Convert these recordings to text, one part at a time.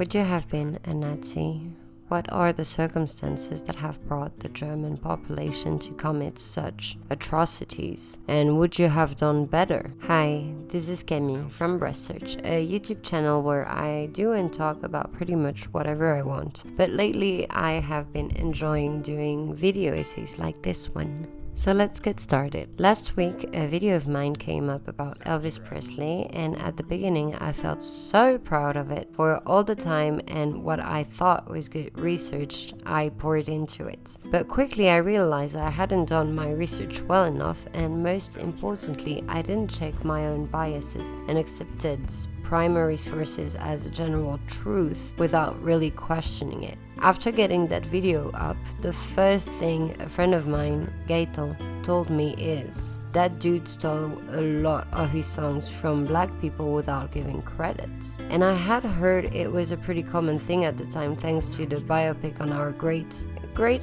Would you have been a Nazi? What are the circumstances that have brought the German population to commit such atrocities? And would you have done better? Hi, this is Camille from Research, a YouTube channel where I do and talk about pretty much whatever I want. But lately I have been enjoying doing video essays like this one. So let's get started. Last week, a video of mine came up about Elvis Presley, and at the beginning I felt so proud of it for all the time and what I thought was good research I poured into it. But quickly I realized I hadn't done my research well enough, and most importantly, I didn't check my own biases and accepted primary sources as a general truth without really questioning it. After getting that video up, the first thing a friend of mine, Gaëtan, told me is that dude stole a lot of his songs from black people without giving credit. And I had heard it was a pretty common thing at the time thanks to the biopic on our great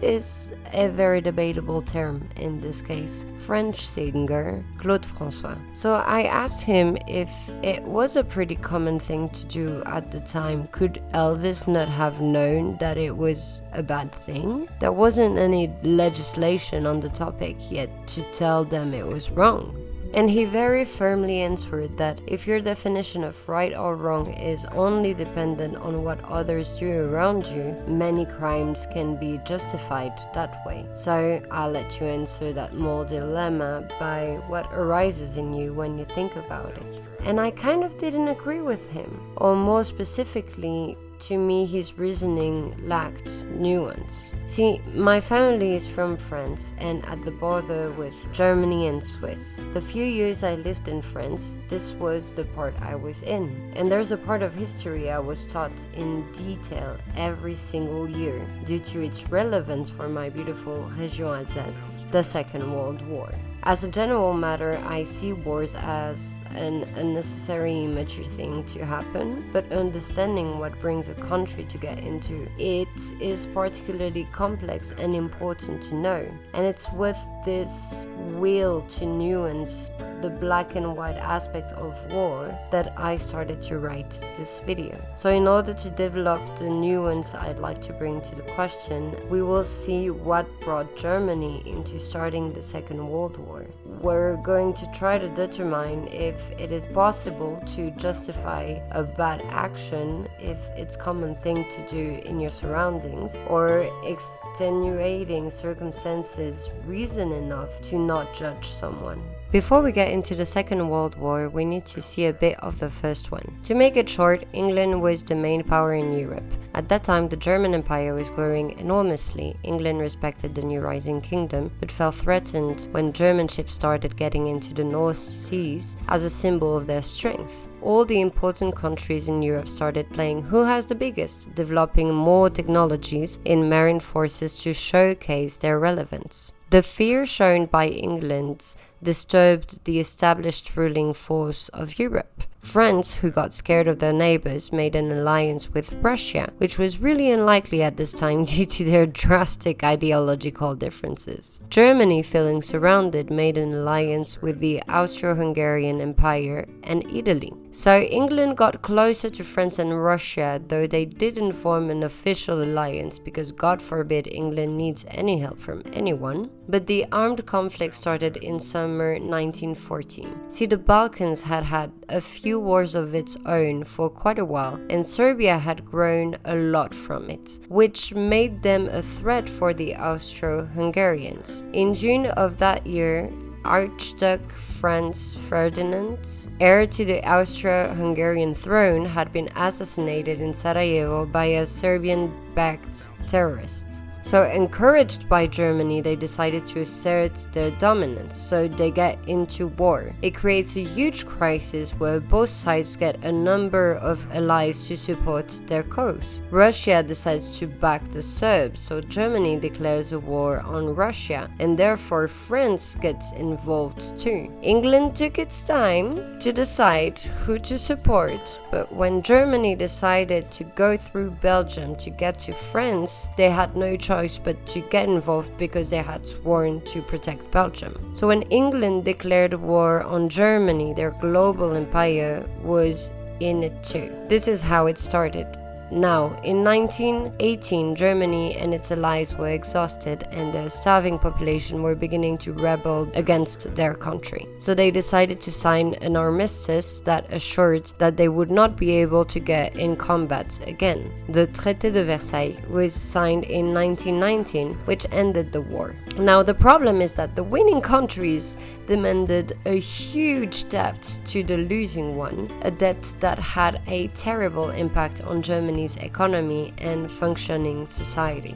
is a very debatable term in this case, French singer Claude François. So I asked him if it was a pretty common thing to do at the time. Could Elvis not have known that it was a bad thing? There wasn't any legislation on the topic yet to tell them it was wrong. And he very firmly answered that if your definition of right or wrong is only dependent on what others do around you, many crimes can be justified that way. So I'll let you answer that moral dilemma by what arises in you when you think about it. And I kind of didn't agree with him, or more specifically, to me, his reasoning lacked nuance. See, my family is from France and at the border with Germany and Swiss. The few years I lived in France, this was the part I was in. And there's a part of history I was taught in detail every single year due to its relevance for my beautiful Région Alsace, the Second World War. As a general matter, I see wars as an unnecessary immature thing to happen, but understanding what brings a country to get into it is particularly complex and important to know. And it's with this will to nuance the black and white aspect of war that I started to write this video. So in order to develop the nuance I'd like to bring to the question, we will see what brought Germany into starting the Second World War. We're going to try to determine if it is possible to justify a bad action if it's a common thing to do in your surroundings, or extenuating circumstances reason enough to not judge someone. Before we get into the Second World War, we need to see a bit of the first one. To make it short, England was the main power in Europe. At that time, the German Empire was growing enormously. England respected the new rising kingdom, but felt threatened when German ships started getting into the North Seas as a symbol of their strength. All the important countries in Europe started playing who has the biggest, developing more technologies in marine forces to showcase their relevance. The fear shown by England disturbed the established ruling force of Europe. France, who got scared of their neighbors, made an alliance with Russia, which was really unlikely at this time due to their drastic ideological differences. Germany, feeling surrounded, made an alliance with the Austro-Hungarian Empire and Italy. So England got closer to France and Russia, though they didn't form an official alliance because God forbid England needs any help from anyone. But the armed conflict started in summer 1914. See, the Balkans had had a few wars of its own for quite a while, and Serbia had grown a lot from it, which made them a threat for the Austro-Hungarians. In June of that year, Archduke Franz Ferdinand, heir to the Austro-Hungarian throne, had been assassinated in Sarajevo by a Serbian-backed terrorist. So, encouraged by Germany, they decided to assert their dominance, so they get into war. It creates a huge crisis where both sides get a number of allies to support their cause. Russia decides to back the Serbs, so Germany declares a war on Russia, and therefore France gets involved too. England took its time to decide who to support, but when Germany decided to go through Belgium to get to France, they had no choice but to get involved because they had sworn to protect Belgium. So when England declared war on Germany, their global empire was in it too. This is how it started. Now, in 1918, Germany and its allies were exhausted and the starving population were beginning to rebel against their country. So they decided to sign an armistice that assured that they would not be able to get in combat again. The Traité de Versailles was signed in 1919, which ended the war. Now, the problem is that the winning countries demanded a huge debt to the losing one, a debt that had a terrible impact on Germany's economy and functioning society.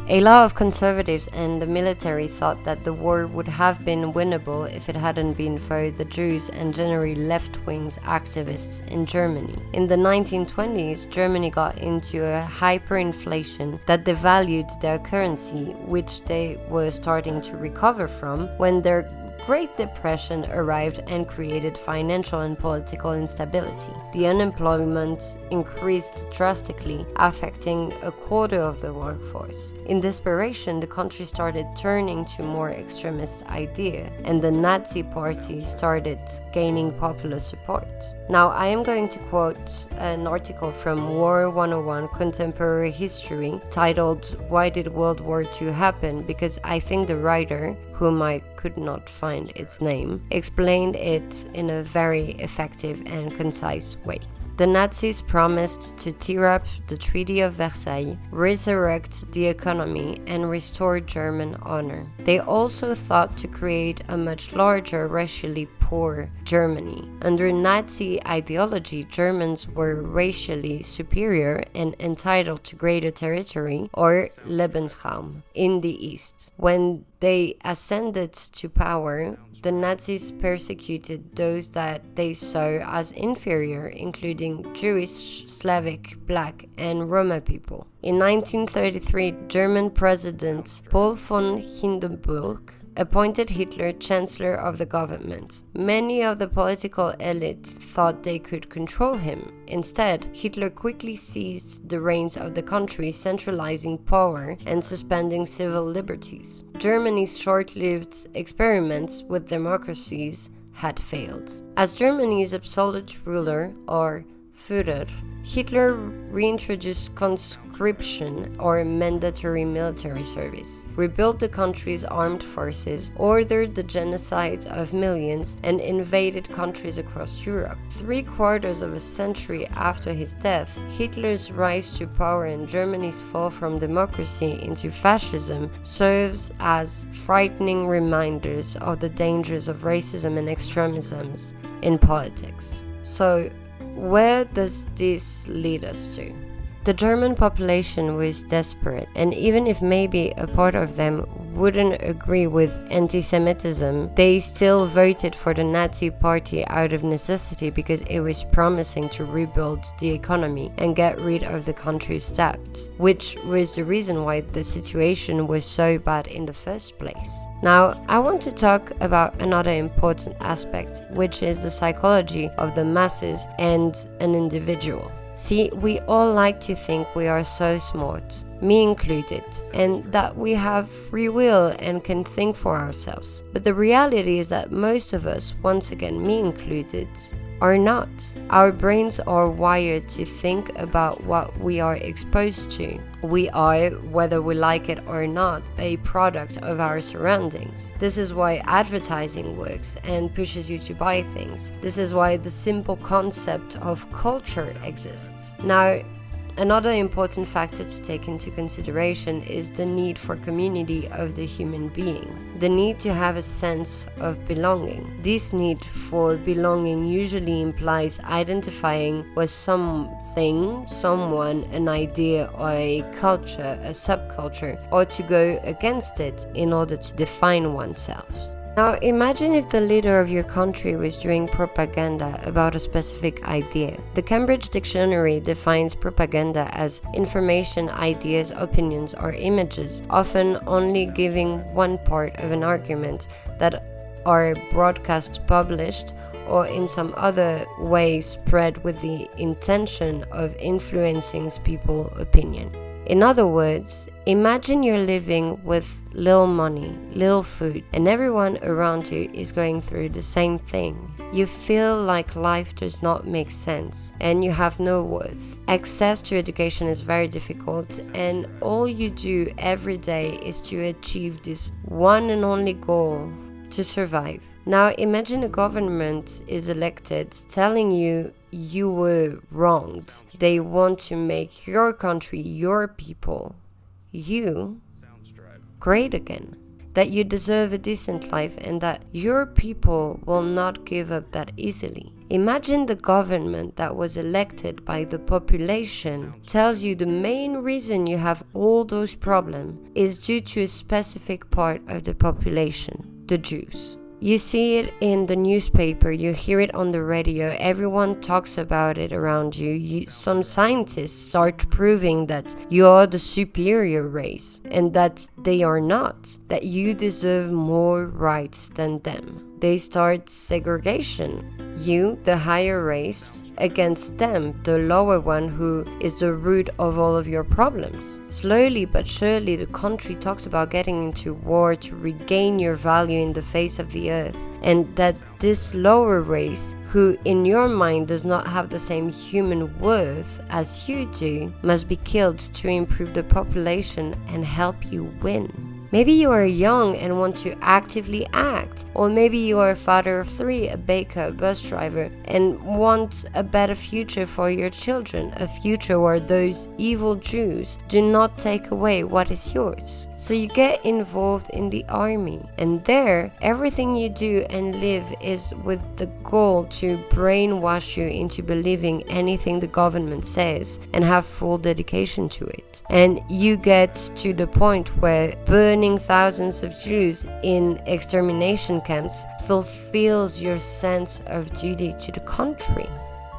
A lot of conservatives and the military thought that the war would have been winnable if it hadn't been for the Jews and generally left-wing activists in Germany. In the 1920s, Germany got into a hyperinflation that devalued their currency, which they were starting to recover from when their Great Depression arrived and created financial and political instability. The unemployment increased drastically, affecting a quarter of the workforce. In desperation, the country started turning to more extremist ideas, and the Nazi Party started gaining popular support. Now, I am going to quote an article from War 101 Contemporary History titled "Why Did World War II Happen?" because I think the writer, whom I could not find its name, explained it in a very effective and concise way. The Nazis promised to tear up the Treaty of Versailles, resurrect the economy, and restore German honor. They also thought to create a much larger, racially poor Germany. Under Nazi ideology, Germans were racially superior and entitled to greater territory, or Lebensraum, in the East. When they ascended to power, the Nazis persecuted those that they saw as inferior, including Jewish, Slavic, Black, and Roma people. In 1933, German President Paul von Hindenburg appointed Hitler Chancellor of the government. Many of the political elite thought they could control him. Instead, Hitler quickly seized the reins of the country, centralizing power and suspending civil liberties. Germany's short-lived experiments with democracies had failed. As Germany's absolute ruler, or Führer, Hitler reintroduced conscription, or mandatory military service, rebuilt the country's armed forces, ordered the genocide of millions, and invaded countries across Europe. 3/4 of a century after his death, Hitler's rise to power and Germany's fall from democracy into fascism serves as frightening reminders of the dangers of racism and extremisms in politics. So, where does this lead us to? The German population was desperate, and even if maybe a part of them wouldn't agree with anti-Semitism, they still voted for the Nazi Party out of necessity because it was promising to rebuild the economy and get rid of the country's debt, which was the reason why the situation was so bad in the first place. Now, I want to talk about another important aspect, which is the psychology of the masses and an individual. See, we all like to think we are so smart, me included, and that we have free will and can think for ourselves. But the reality is that most of us, once again me included, are not. Our brains are wired to think about what we are exposed to. We are, whether we like it or not, a product of our surroundings. This is why advertising works and pushes you to buy things. This is why the simple concept of culture exists. Now, another important factor to take into consideration is the need for community of the human being, the need to have a sense of belonging. This need for belonging usually implies identifying with something, someone, an idea, or a culture, a subculture, or to go against it in order to define oneself. Now, imagine if the leader of your country was doing propaganda about a specific idea. The Cambridge Dictionary defines propaganda as information, ideas, opinions, or images, often only giving one part of an argument that are broadcast, published, or in some other way spread with the intention of influencing people's opinion. In other words, imagine you're living with little money, little food, and everyone around you is going through the same thing. You feel like life does not make sense and you have no worth. Access to education is very difficult, and all you do every day is to achieve this one and only goal: to survive. Now imagine a government is elected telling you you were wronged. They want to make your country, your people, you great again. That you deserve a decent life and that your people will not give up that easily. Imagine the government that was elected by the population tells you the main reason you have all those problems is due to a specific part of the population, the Jews. You see it in the newspaper, you hear it on the radio, everyone talks about it around you. Some scientists start proving that you are the superior race and that they are not, that you deserve more rights than them. They start segregation. You, the higher race, against them, the lower one, who is the root of all of your problems. Slowly but surely, the country talks about getting into war to regain your value in the face of the earth, and that this lower race, who in your mind does not have the same human worth as you do, must be killed to improve the population and help you win. Maybe you are young and want to actively act, or maybe you are a father of 3, a baker, a bus driver, and want a better future for your children, a future where those evil Jews do not take away what is yours. So you get involved in the army, and there, everything you do and live is with the goal to brainwash you into believing anything the government says and have full dedication to it. And you get to the point where burning thousands of Jews in extermination camps fulfills your sense of duty to the country.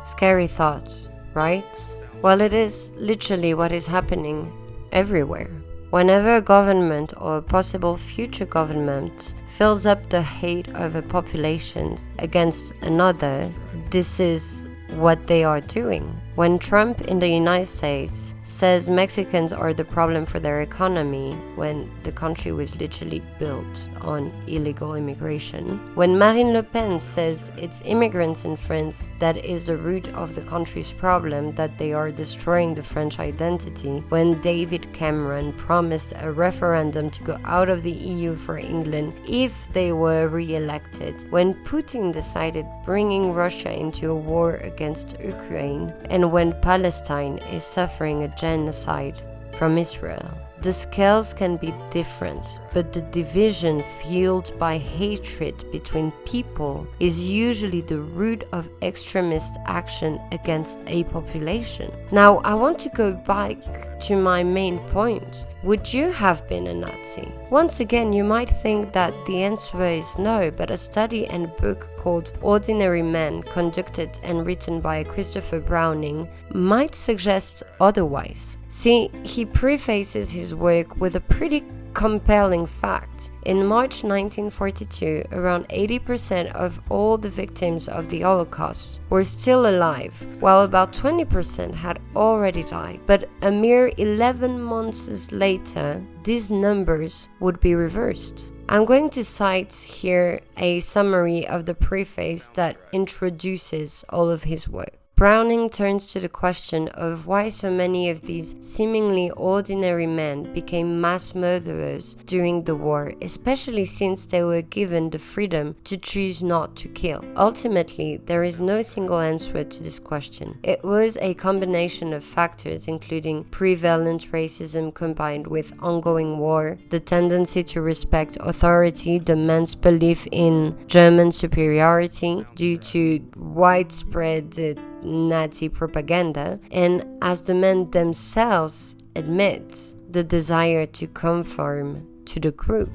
Scary thoughts, right? Well, it is literally what is happening everywhere. Whenever a government or a possible future government fills up the hate of a population against another, this is what they are doing. When Trump in the United States says Mexicans are the problem for their economy, when the country was literally built on illegal immigration, when Marine Le Pen says it's immigrants in France that is the root of the country's problem, that they are destroying the French identity, when David Cameron promised a referendum to go out of the EU for England if they were re-elected, when Putin decided bringing Russia into a war against Ukraine, and when Palestine is suffering a genocide from Israel. The scales can be different, but the division fueled by hatred between people is usually the root of extremist action against a population. Now, I want to go back to my main point. Would you have been a Nazi? Once again, you might think that the answer is no, but a study and book called Ordinary Men, conducted and written by Christopher Browning, might suggest otherwise. See, he prefaces his work with a pretty compelling fact. In March 1942, around 80% of all the victims of the Holocaust were still alive, while about 20% had already died. But a mere 11 months later, these numbers would be reversed. I'm going to cite here a summary of the preface that introduces all of his work. Browning turns to the question of why so many of these seemingly ordinary men became mass murderers during the war, especially since they were given the freedom to choose not to kill. Ultimately, there is no single answer to this question. It was a combination of factors, including prevalent racism combined with ongoing war, the tendency to respect authority, the men's belief in German superiority due to widespread Nazi propaganda, and as the men themselves admit, the desire to conform to the group.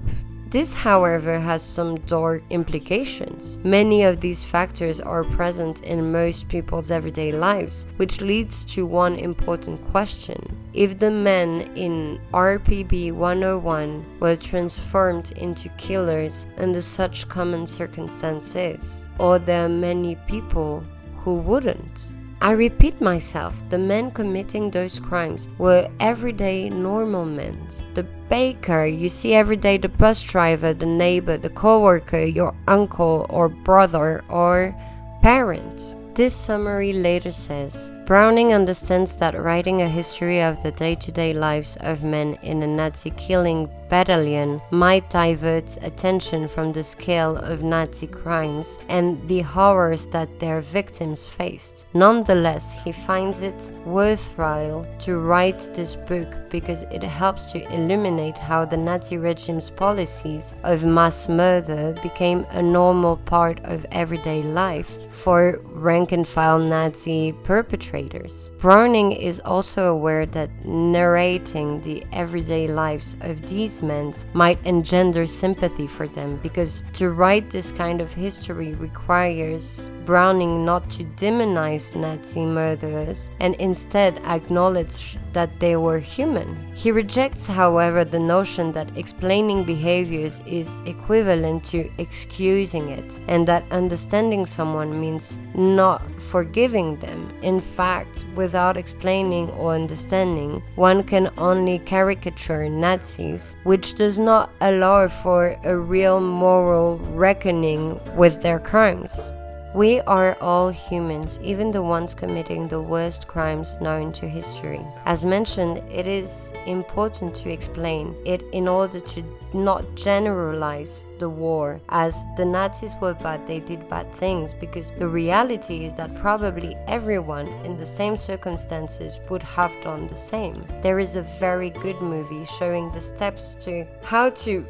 This, however, has some dark implications. Many of these factors are present in most people's everyday lives, which leads to one important question. If the men in RPB 101 were transformed into killers under such common circumstances, or there are many people who wouldn't? I repeat myself, the men committing those crimes were everyday normal men. The baker you see every day, the bus driver, the neighbor, the co-worker, your uncle or brother or parent. This summary later says, Browning understands that writing a history of the day-to-day lives of men in a Nazi killing battalion might divert attention from the scale of Nazi crimes and the horrors that their victims faced. Nonetheless, he finds it worthwhile to write this book because it helps to illuminate how the Nazi regime's policies of mass murder became a normal part of everyday life for rank-and-file Nazi perpetrators. Browning is also aware that narrating the everyday lives of these men might engender sympathy for them, because to write this kind of history requires Browning not to demonize Nazi murderers and instead acknowledge that they were human. He rejects, however, the notion that explaining behaviors is equivalent to excusing it, and that understanding someone means not forgiving them. In fact, without explaining or understanding, one can only caricature Nazis, which does not allow for a real moral reckoning with their crimes. We are all humans, even the ones committing the worst crimes known to history. As mentioned, it is important to explain it in order to not generalize the war as the Nazis were bad, they did bad things, because the reality is that probably everyone in the same circumstances would have done the same. There is a very good movie showing the steps to how to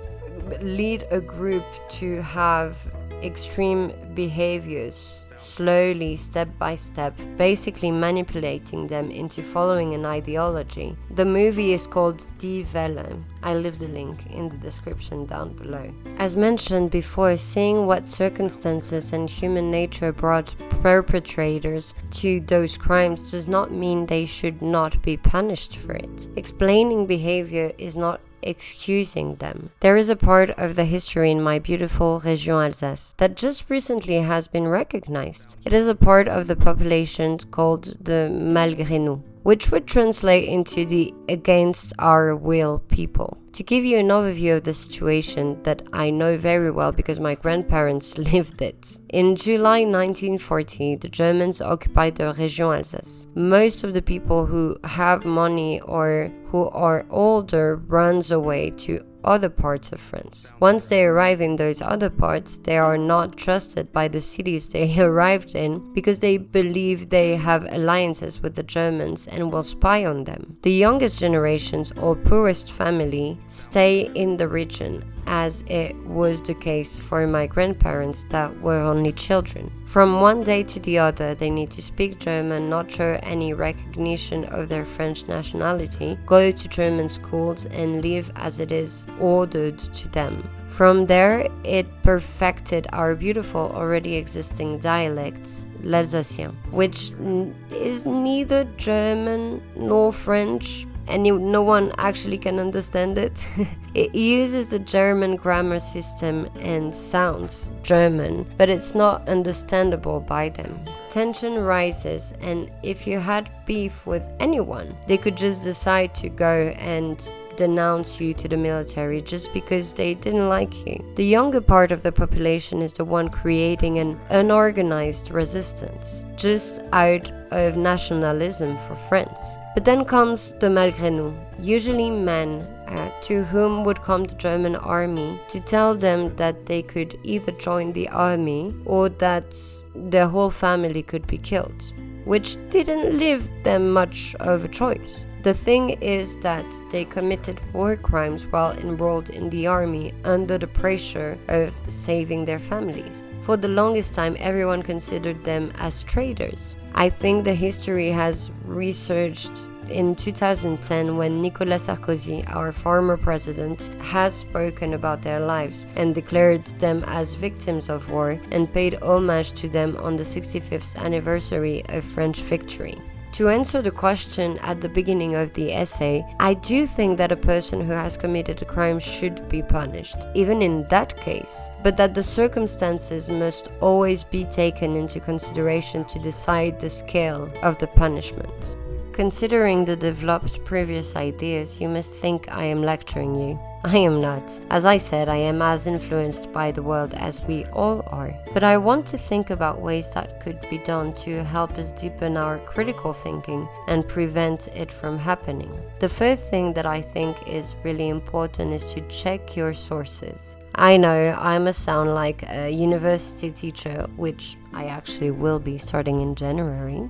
lead a group to have extreme behaviors slowly, step by step, basically manipulating them into following an ideology. The movie is called Die Welle. I leave the link in the description down below. As mentioned before, seeing what circumstances and human nature brought perpetrators to those crimes does not mean they should not be punished for it. Explaining behavior is not excusing them. There is a part of the history in my beautiful Région Alsace that just recently has been recognized. It is a part of the population called the Malgré nous, which would translate into the against our will people. To give you an overview of the situation that I know very well because my grandparents lived it. In July 1940, the Germans occupied the Région Alsace. Most of the people who have money or who are older runs away to other parts of France. Once they arrive in those other parts, they are not trusted by the cities they arrived in because they believe they have alliances with the Germans and will spy on them. The youngest generations or poorest family stay in the region, as it was the case for my grandparents that were only children. From one day to the other, they need to speak German, not show any recognition of their French nationality, go to German schools, and live as it is ordered to them. From there, it perfected our beautiful already existing dialect, l'Alsacien, which is neither German nor French, and no one actually can understand it. It uses the German grammar system and sounds German, but it's not understandable by them. Tension rises, and if you had beef with anyone, they could just decide to go and denounce you to the military just because they didn't like you. The younger part of the population is the one creating an unorganized resistance, just out of nationalism for France. But then comes the Malgré nous, usually men to whom would come the German army to tell them that they could either join the army or that their whole family could be killed, which didn't leave them much of a choice. The thing is that they committed war crimes while enrolled in the army under the pressure of saving their families. For the longest time, everyone considered them as traitors. I think the history has researched in 2010 when Nicolas Sarkozy, our former president, has spoken about their lives and declared them as victims of war and paid homage to them on the 65th anniversary of French victory. To answer the question at the beginning of the essay, I do think that a person who has committed a crime should be punished, even in that case, but that the circumstances must always be taken into consideration to decide the scale of the punishment. Considering the developed previous ideas, you must think I am lecturing you. I am not. As I said, I am as influenced by the world as we all are. But I want to think about ways that could be done to help us deepen our critical thinking and prevent it from happening. The first thing that I think is really important is to check your sources. I know I must sound like a university teacher, which I actually will be starting in January.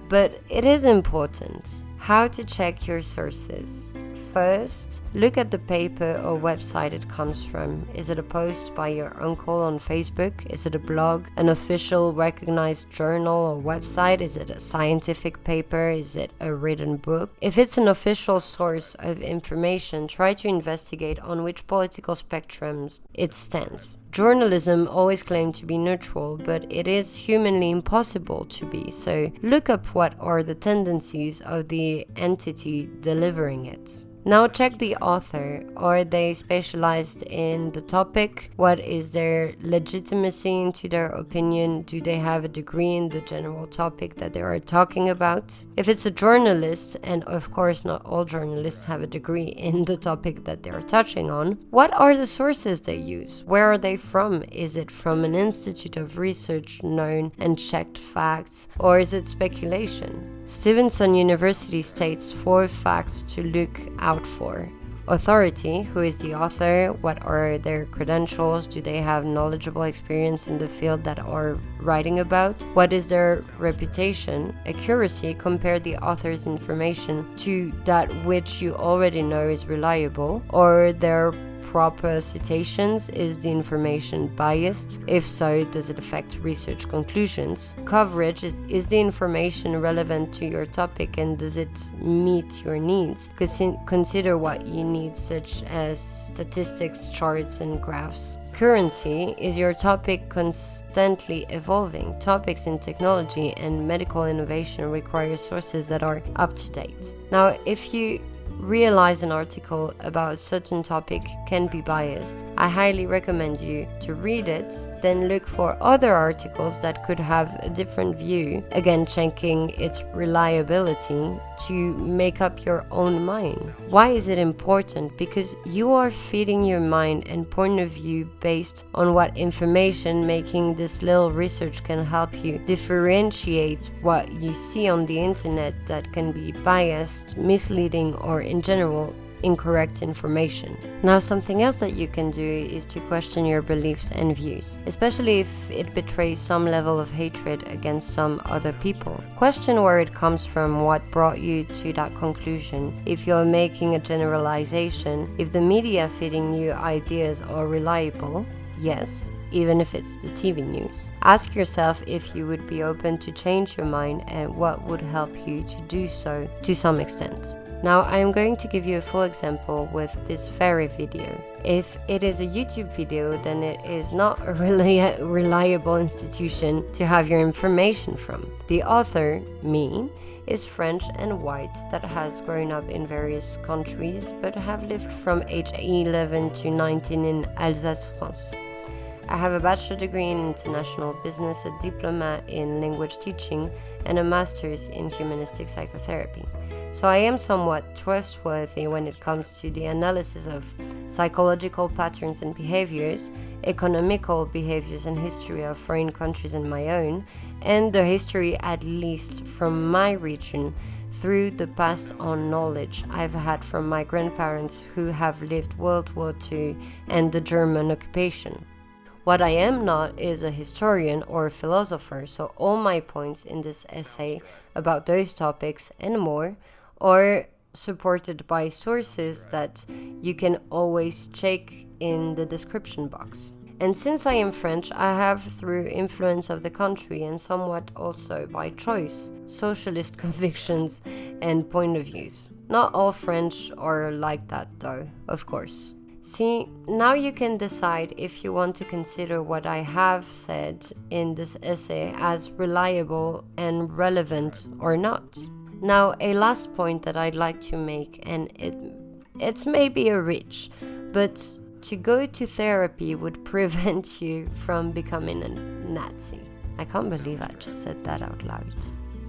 But it is important. How to check your sources. First, look at the paper or website it comes from. Is it a post by your uncle on Facebook? Is it a blog, an official recognized journal or website? Is it a scientific paper? Is it a written book? If it's an official source of information, try to investigate on which political spectrums it stands. Journalism always claimed to be neutral, but it is humanly impossible to be, so look up what are the tendencies of the entity delivering it. Now check the author. Are they specialized in the topic? What is their legitimacy into their opinion? Do they have a degree in the general topic that they are talking about? If it's a journalist, and of course not all journalists have a degree in the topic that they are touching on, what are the sources they use? Where are they from? Is it from an institute of research known and checked facts, or is it speculation? Stevenson University states 4 facts to look out for. Authority, who is the author, what are their credentials, do they have knowledgeable experience in the field that are writing about, what is their reputation. Accuracy, compare the author's information to that which you already know is reliable, or their proper citations. Is the information biased? If so, does it affect research conclusions? Coverage, is the information relevant to your topic and does it meet your needs? Consider what you need, such as statistics, charts, and graphs. Currency, is your topic constantly evolving? Topics in technology and medical innovation require sources that are up to date. Now, if you realize an article about a certain topic can be biased, I highly recommend you to read it, then look for other articles that could have a different view, again checking its reliability to make up your own mind. Why is it important? Because you are feeding your mind and point of view based on what information. Making this little research can help you differentiate what you see on the internet that can be biased, misleading, or in general incorrect information. Now, something else that you can do is to question your beliefs and views, especially if it betrays some level of hatred against some other people. Question where it comes from, what brought you to that conclusion. If you're making a generalization, if the media feeding you ideas are reliable, yes, even if it's the TV news. Ask yourself if you would be open to change your mind and what would help you to do so to some extent. Now, I am going to give you a full example with this fairy video. If it is a YouTube video, then it is not a reliable institution to have your information from. The author, me, is French and white that has grown up in various countries but have lived from age 11 to 19 in Alsace, France. I have a bachelor degree in international business, a diploma in language teaching, and a master's in humanistic psychotherapy. So I am somewhat trustworthy when it comes to the analysis of psychological patterns and behaviors, economical behaviors and history of foreign countries and my own, and the history, at least from my region, through the passed on knowledge I've had from my grandparents who have lived World War II and the German occupation. What I am not is a historian or a philosopher, so all my points in this essay about those topics and more are supported by sources that you can always check in the description box. And since I am French, I have, through influence of the country and somewhat also by choice, socialist convictions and point of views. Not all French are like that though, of course. See, now you can decide if you want to consider what I have said in this essay as reliable and relevant or not. Now, a last point that I'd like to make, and it's maybe a reach, but to go to therapy would prevent you from becoming a Nazi. I can't believe I just said that out loud.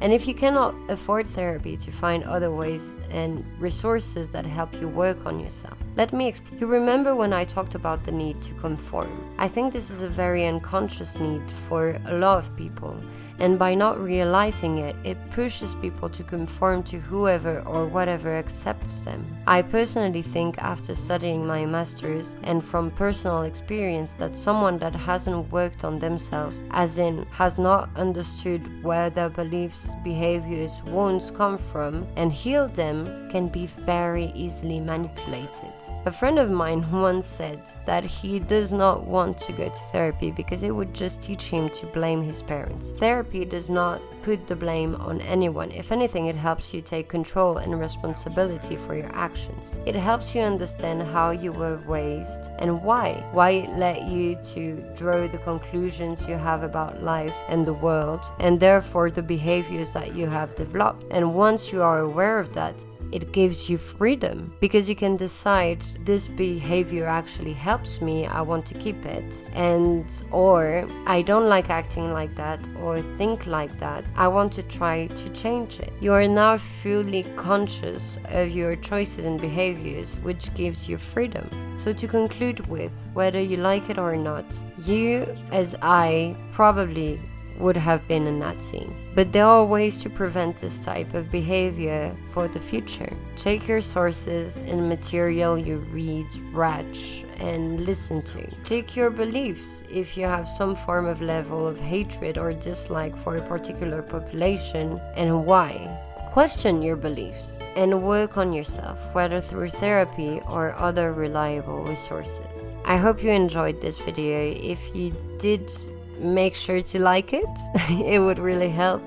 And if you cannot afford therapy, to find other ways and resources that help you work on yourself. Let me explain. You remember when I talked about the need to conform? I think this is a very unconscious need for a lot of people. And by not realizing it, it pushes people to conform to whoever or whatever accepts them. I personally think, after studying my master's and from personal experience, that someone that hasn't worked on themselves, as in has not understood where their beliefs, behaviors, wounds come from and healed them, can be very easily manipulated. A friend of mine once said that he does not want to go to therapy because it would just teach him to blame his parents. Therapy does not put the blame on anyone. If anything, it helps you take control and responsibility for your actions. It helps you understand how you were raised and why. Why it led you to draw the conclusions you have about life and the world, and therefore the behaviors that you have developed. And once you are aware of that, it gives you freedom, because you can decide, this behavior actually helps me, I want to keep it, or I don't like acting like that or think like that, I want to try to change it. You are now fully conscious of your choices and behaviors, which gives you freedom. So to conclude with, whether you like it or not, you, as I, probably would have been a Nazi. But there are ways to prevent this type of behavior for the future. Check your sources and material you read, watch, and listen to. Check your beliefs if you have some form of level of hatred or dislike for a particular population, and why. Question your beliefs and work on yourself, whether through therapy or other reliable resources. I hope you enjoyed this video. If you did, make sure to like it. It would really help.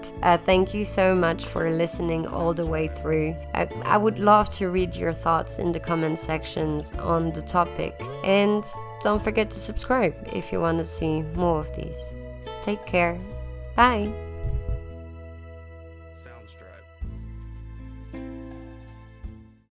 Thank you so much for listening all the way through. I would love to read your thoughts in the comment sections on the topic, and don't forget to subscribe if you want to see more of these. Take care. Bye.